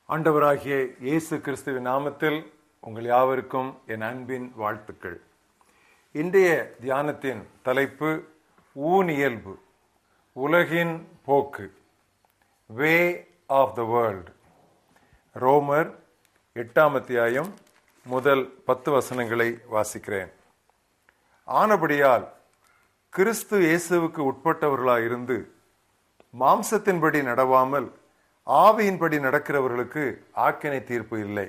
ஆண்டவராகிய இயேசு கிறிஸ்துவின் நாமத்தில் உங்கள் யாவருக்கும் என் அன்பின் வாழ்த்துக்கள். இன்றைய தியானத்தின் தலைப்பு ஊனியல்பு, உலகின் போக்கு, வே ஆஃப் த வேர்ல்ட். ரோமர் 8ஆம் அத்தியாயம் முதல் 10 வசனங்களை வாசிக்கிறேன். ஆனபடியால் கிறிஸ்து இயேசுவுக்கு உட்பட்டவர்களாயிருந்து மாம்சத்தின்படி நடவாமல் ஆவியின்படி நடக்கிறவர்களுக்கு ஆக்கினை தீர்ப்பு இல்லை.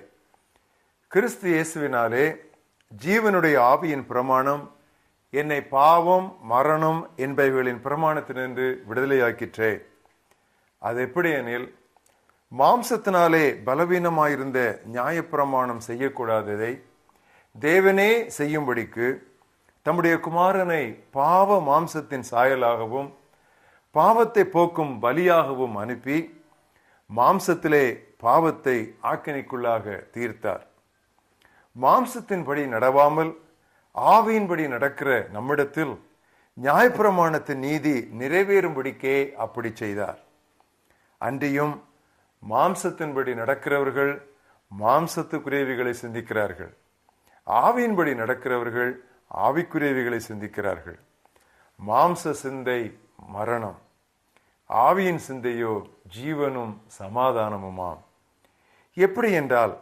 கிறிஸ்து இயேசுவினாலே ஜீவனுடைய ஆவியின் பிரமாணம் என்னை பாவம் மரணம் என்பவைகளின் பிரமாணத்தினின்று விடுதலையாக்கிற்றே. அது எப்படி எனில், மாம்சத்தினாலே பலவீனமாயிருந்த நியாயப்பிரமாணம் செய்யக்கூடாததை தேவனே செய்யும்படிக்கு தம்முடைய குமாரனை பாவ மாம்சத்தின் சாயலாகவும் பாவத்தை போக்கும் பலியாகவும் அனுப்பி மாம்சத்திலே பாவத்தை ஆக்கினைக்குள்ளாக தீர்த்தார். மாம்சத்தின்படி நடவாமல் ஆவியின்படி நடக்கிற நம்மிடத்தில் நியாயப்பிரமாணத்தின் நீதி நிறைவேறும்படிக்கே அப்படி செய்தார். அன்றியும் மாம்சத்தின்படி நடக்கிறவர்கள் மாம்சத்துக்குரியவைகளை சிந்திக்கிறார்கள், ஆவியின்படி நடக்கிறவர்கள் ஆவிக்குரியவைகளை சிந்திக்கிறார்கள். மாம்ச சிந்தை மரணம், ஆவியின் சிந்தையோ ஜீவனும் சமாதானமுமாம். எப்படி என்றால்,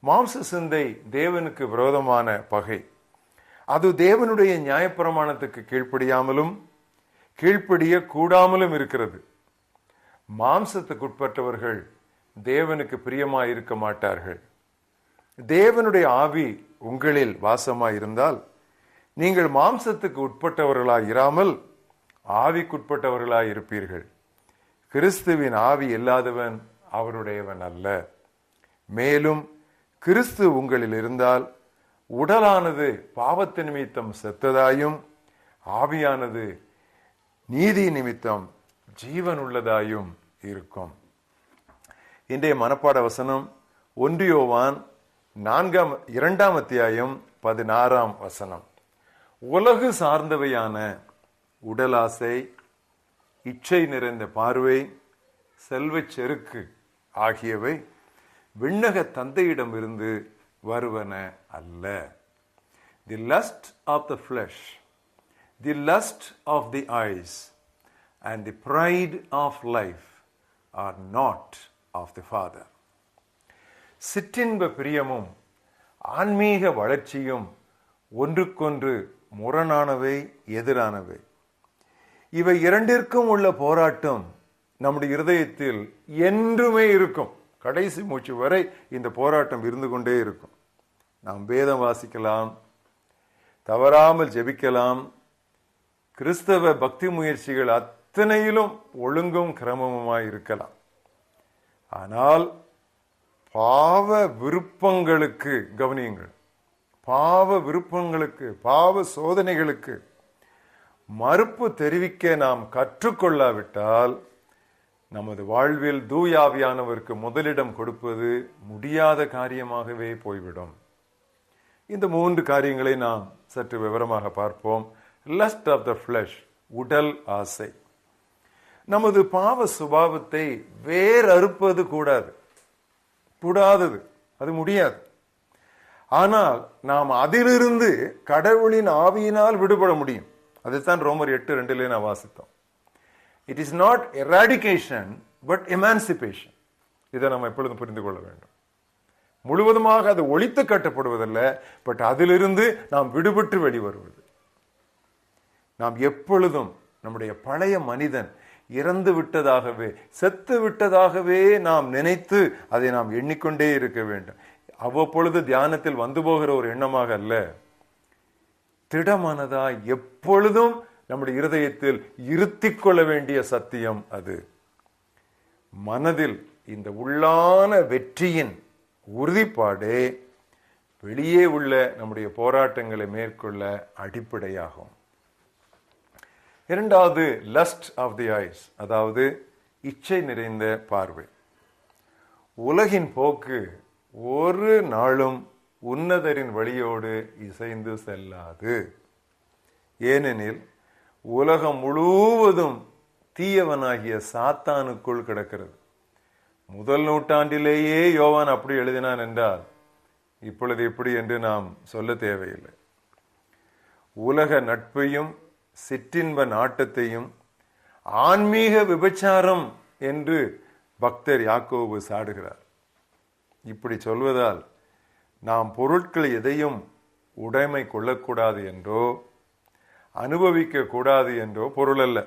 மாம்ச சிந்தை தேவனுக்கு விரோதமான பகை. அது தேவனுடைய நியாயப்பிரமாணத்துக்கு கீழ்ப்படியாமலும் கீழ்ப்படிய கூடாமலும் இருக்கிறது. மாம்சத்துக்குட்பட்டவர்கள் தேவனுக்கு பிரியமாயிருக்க மாட்டார்கள். தேவனுடைய ஆவி உங்களில் வாசமாயிருந்தால் நீங்கள் மாம்சத்துக்கு உட்பட்டவர்களாய் இராமல் ஆவிக்குட்பட்டவர்களாய் இருப்பீர்கள். கிறிஸ்துவின் ஆவி இல்லாதவன் அவருடையவன் அல்ல. மேலும் கிறிஸ்து உங்களில் இருந்தால் உடலானது பாவத்து நிமித்தம் செத்ததாயும் ஆவியானது நீதி நிமித்தம் ஜீவன் உள்ளதாயும் இருக்கும். இன்றைய மனப்பாட வசனம் 1 யோவான் 2ஆம் அத்தியாயம் 16ஆம் வசனம். உலகு சார்ந்தவையான உடலாசை, இச்சை நிறைந்த பார்வை, செல்வச் செருக்கு ஆகியவை விண்ணக தந்தையிடம் இருந்து வருவன அல்ல. The lust of the flesh, the lust of the eyes and the pride of life are not of the father. சிற்றின்ப பிரியமும் ஆன்மீக வளர்ச்சியும் ஒன்றுக்கொன்று முரணானவை, எதிரானவை. இவை இரண்டிற்கும் உள்ள போராட்டம் நம்முடைய இருதயத்தில் என்றுமே இருக்கும். கடைசி மூச்சு வரை இந்த போராட்டம் இருந்து கொண்டே இருக்கும். நாம் வேதம் வாசிக்கலாம், தவறாமல் ஜெபிக்கலாம், கிறிஸ்தவ பக்தி முயற்சிகள் அத்தனையிலும் ஒழுங்கும் கிரமமுமாய் இருக்கலாம். ஆனால் பாவ விருப்பங்களுக்கு கவனியுங்கள், பாவ விருப்பங்களுக்கு, பாவ சோதனைகளுக்கு மறுப்பு தெரிவிக்க நாம் கற்றுக்கொள்ளாவிட்டால் நமது வாழ்வில் தூயாவியானவருக்கு முதலிடம் கொடுப்பது முடியாத காரியமாகவே போய்விடும். இந்த 3 காரியங்களை நாம் சற்று விவரமாக பார்ப்போம். லஸ்ட் ஆஃப் த ஃபிளஷ், உடல் ஆசை. நமது பாவ சுபாவத்தை வேறறுப்பது கூடாதது, அது முடியாது. ஆனால் நாம் அதிலிருந்து கடவுளின் ஆவியினால் விடுபட முடியும். அதுதான் ரோமர் 8:2 நான் வாசித்தோம். It is not eradication but emancipation. இதை நம்ம எப்பொழுதும் புரிந்து கொள்ள வேண்டும். முழுவதுமாக அது ஒழித்து கட்டப்படுவதல்ல, பட் அதிலிருந்து நாம் விடுபட்டு வெளிவருவது. நாம் எப்பொழுதும் நம்முடைய பழைய மனிதன் இறந்து விட்டதாகவே, செத்து விட்டதாகவே நாம் நினைத்து அதை நாம் எண்ணிக்கொண்டே இருக்க வேண்டும். அவ்வப்பொழுது தியானத்தில் வந்து போகிற ஒரு எண்ணமாக அல்ல, திடமானதா எப்பொழுதும் நம்முடைய இருதயத்தில் இருத்திக் கொள்ள வேண்டிய சத்தியம் அது. மனதில் இந்த உள்ளான வெற்றியின் உறுதிப்பாடே வெளியே உள்ள நம்முடைய போராட்டங்களை மேற்கொள்ள அடிப்படையாகும். 2வது, லஸ்ட் ஆஃப் தி ஐஸ், அதாவது இச்சை நிறைந்த பார்வை. உலகின் போக்கு ஒரு நாளும் உன்னதரின் வழியோடு இசைந்து செல்லாது. ஏனெனில் உலகம் முழுவதும் தீயவனாகிய சாத்தானுக்குள் கிடக்கிறது. முதல் நூற்றாண்டிலேயே யோவான் அப்படி எழுதினான் என்றால் இப்பொழுது எப்படி என்று நாம் சொல்ல தேவையில்லை. உலக நட்பையும் சிற்றின்ப நாட்டத்தையும் ஆன்மீக விபச்சாரம் என்று பக்தர் யாக்கோபு சாடுகிறார். இப்படி சொல்வதால் நாம் பொருட்கள் எதையும் உடைமை கொள்ளக்கூடாது என்றோ அனுபவிக்க கூடாது என்றோ பொருள் அல்ல.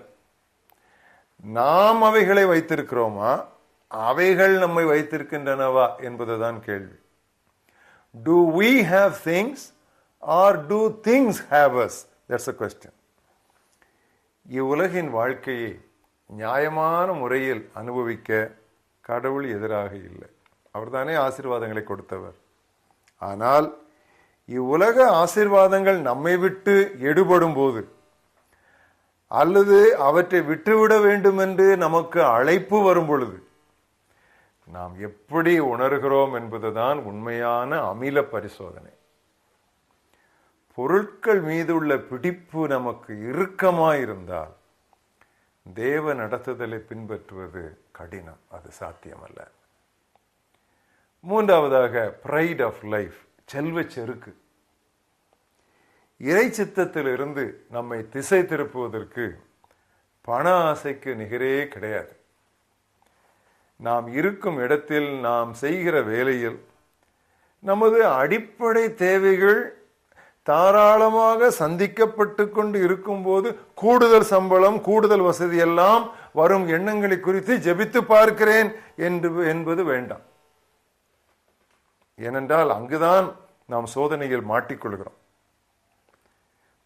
நாம் அவைகளை வைத்திருக்கிறோமா, அவைகள் நம்மை வைத்திருக்கின்றனவா என்பதுதான் கேள்வி. Do we have things or do things have us? That's a question. இவ்வுலகின் வாழ்க்கையை நியாயமான முறையில் அனுபவிக்க கடவுள் எதிராக இல்லை. அவர்தானே ஆசீர்வாதங்களை கொடுத்தவர். ஆனால் இவ்வுலக ஆசீர்வாதங்கள் நம்மை விட்டு எடுபடும் போது அல்லது அவற்றை விட்டுவிட வேண்டும் என்று நமக்கு அழைப்பு வரும் பொழுது நாம் எப்படி உணர்கிறோம் என்பதுதான் உண்மையான அமில பரிசோதனை. பொருட்கள் மீது உள்ள பிடிப்பு நமக்கு இறுக்கமாயிருந்தால் தேவ நடத்துதலை பின்பற்றுவது கடினம், அது சாத்தியமல்ல. மூன்றாவதாக பிரைட் ஆஃப் லைஃப், செல்வ செருக்கு. இறை சித்தத்திலிருந்து நம்மை திசை திருப்புவதற்கு பண ஆசைக்கு நிகரே கிடையாது. நாம் இருக்கும் இடத்தில், நாம் செய்கிற வேலையில் நமது அடிப்படை தேவைகள் தாராளமாக சந்திக்கப்பட்டு கொண்டு இருக்கும் போது கூடுதல் சம்பளம், கூடுதல் வசதி எல்லாம் வரும் எண்ணங்களை குறித்து ஜெபித்து பார்க்கிறேன் என்பது வேண்டாம். ஏனென்றால் அங்குதான் நாம் சோதனையில் மாட்டிக்கொள்கிறோம்.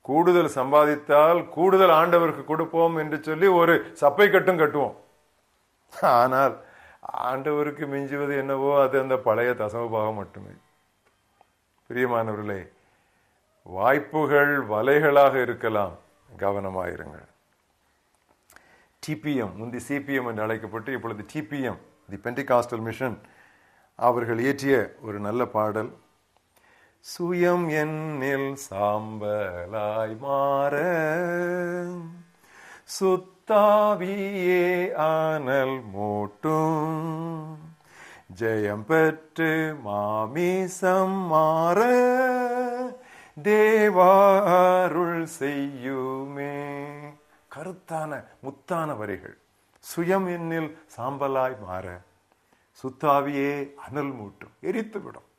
கூடுதல் சம்பாதித்தால் கூடுதல் ஆண்டவருக்கு கொடுப்போம் என்று சொல்லி ஒரு சப்பை கட்டும் கட்டுவோம். ஆனால் ஆண்டவருக்கு மிஞ்சுவது என்னவோ அது அந்த பழைய தசமபாகம் மட்டுமே. பிரியமானவர்களே, வாய்ப்புகள் வலைகளாக இருக்கலாம், கவனமாயிருங்கள். டிபிஎம், முந்தி சிபிஎம் என்று அழைக்கப்பட்டு இப்பொழுது டிபிஎம், தி பெண்டிகாஸ்டல் மிஷன், அவர்கள் இயற்றிய ஒரு நல்ல பாடல், சுயம் என்னில் சாம்பலாய் மாற சுத்தாவியே ஆனல் மூட்டும், ஜெயம் பெற்று மாமிசம் மாற தேவாருள் செய்யுமே. கருத்தான முத்தான வரிகள். சுயம் என்னில் சாம்பலாய் மாற சுத்தாவியே அனல் மூட்டும், எரித்து விடும்.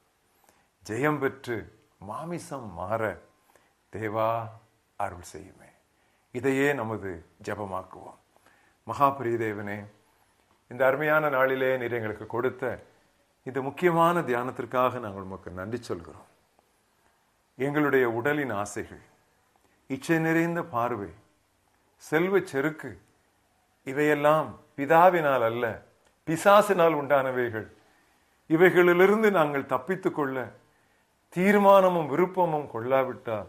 ஜெயம் பெற்று மாமிசம் மாற தேவா அருள் செய்யுமே. இதையே நமது ஜெபமாக்குவோம். மகாபிரியதேவனே, இந்த அருமையான நாளிலே நீர் எங்களுக்கு கொடுத்த இந்த முக்கியமான தியானத்திற்காக நாங்கள் உமக்கு நன்றி சொல்கிறோம். எங்களுடைய உடலின் ஆசைகள், இச்சை நிறைந்த பார்வை, செல்வ செருக்கு, இவையெல்லாம் பிதாவினால் அல்ல பிசாசினால் உண்டானவைகள். இவைகளிலிருந்து நாங்கள் தப்பித்துக் கொள்ள தீர்மானமும் விருப்பமும் கொள்ளாவிட்டால்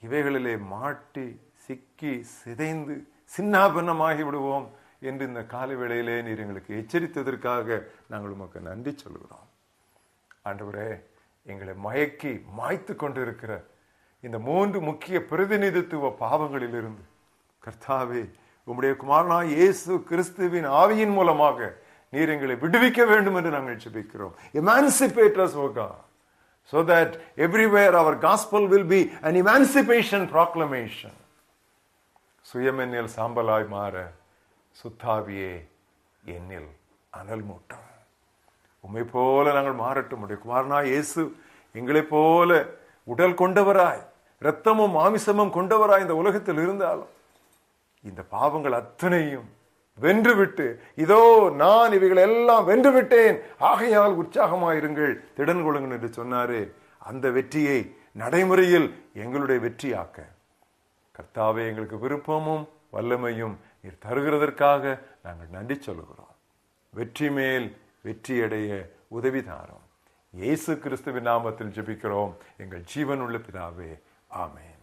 இவைகளிலே மாட்டி சிக்கி சிதைந்து சின்னாபின்னமாகி விடுவோம் என்று இந்த காலை வேளையிலே நீர் எங்களுக்கு எச்சரித்ததற்காக நாங்கள் உமக்கு நன்றி சொல்கிறோம். ஆண்டவரே, எங்களை மயக்கி மாய்த்து கொண்டிருக்கிற இந்த 3 முக்கிய பிரதிநிதித்துவ பாவங்களிலிருந்து கர்த்தாவே, உம்முடைய குமாரனாய் இயேசு கிறிஸ்துவின் ஆவியின் மூலமாக நீர் எங்களை விடுவிக்க வேண்டும் என்று நாங்கள் ஜெபிக்கிறோம். Emancipate us, O God, so that everywhere our gospel will be an emancipation proclamation. சுயம் என்னில் சாம்பலாய் மாற சுத்தாவியே என்னில் அனல் மூட்டும். உம்மை போல நாங்கள் மாறட்டும். உடைய குமாரனாய் இயேசு எங்களை போல உடல் கொண்டவராய், இரத்தமும் மாமிசமும் கொண்டவராய் இந்த உலகத்தில் இருந்தாலும் இந்த பாவங்கள் அத்தனையும் வென்றுவிட்டு, இதோ நான் இவைகள் எல்லாம் வென்று விட்டேன், ஆகையால் உற்சாகமாயிருங்கள், திடன் கொள்ளுங்கள் என்று சொன்னாரே, அந்த வெற்றியை நடைமுறையில் எங்களுடைய வெற்றியாக்க கர்த்தாவே எங்களுக்கு விருப்பமும் வல்லமையும் நீர் தருகிறதற்காக நாங்கள் நன்றி சொல்லுகிறோம். வெற்றி மேல் வெற்றியடைய உதவி தாரும். இயேசு கிறிஸ்துவின் நாமத்தில் ஜெபிக்கிறோம் எங்கள் ஜீவனுள்ள பிதாவே, ஆமென்.